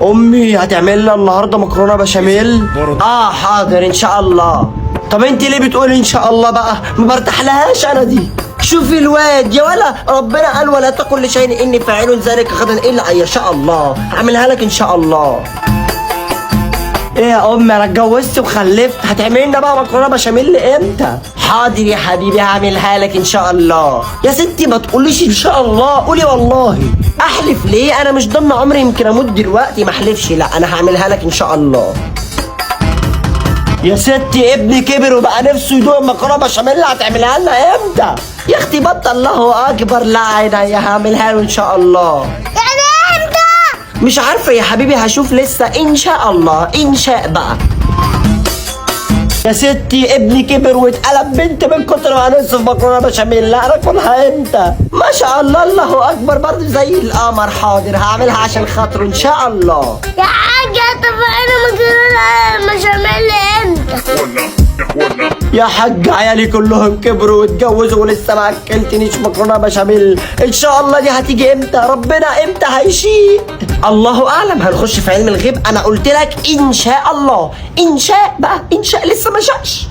امي هتعمل لنا النهارده مكرونه بشاميل. حاضر ان شاء الله. طب انت ليه بتقولي ان شاء الله بقى؟ ما برتاحلهاش انا دي. شوفي الواد يا ولا، ربنا قال ولا تقل لشيء اني فاعل ذلك غدا الا ان يشاء الله. هعملها لك ان شاء الله. ايه يا امي، انا اتجوزت وخلفت، هتعملي لنا بقى مكرونه بشاميل امتى؟ حاضر يا حبيبي هعملها لك ان شاء الله. يا ستي ما تقوليش ان شاء الله، قولي والله. احلف ليه؟ انا مش ضامنه عمري، يمكن اموت دلوقتي، ما احلفش. لا انا هعملها لك ان شاء الله. يا ستي ابني كبر وبقى نفسه يدوق مكرونه بشاميل، هتعملها لنا امتى؟ يا اختي بطل الله اكبر. لا عينيا هعملها له ان شاء الله. يعني امتى؟ مش عارفه يا حبيبي، هشوف لسه ان شاء الله. ان شاء بقى. يا ستي ابني كبر واتقلب بنت من كتر ما نفسه في مكرونه بشاميل. لا اكلها امتى؟ ما شاء الله الله اكبر، برضه زي القمر. حاضر هعملها عشان خاطره ان شاء الله. يا حاجة طب انا مكرونة بشاميل امتى؟ يا حاج عيالي كلهم كبروا واتجوزوا ولسه ما اكلتنيش مكرونه بشاميل. ان شاء الله دي هتيجي امتى؟ ربنا امتى هيشيء؟ الله اعلم. هنخش في علم الغيب. انا قلت لك ان شاء الله. ان شاء بقى، ان شاء لسه ما شاءش.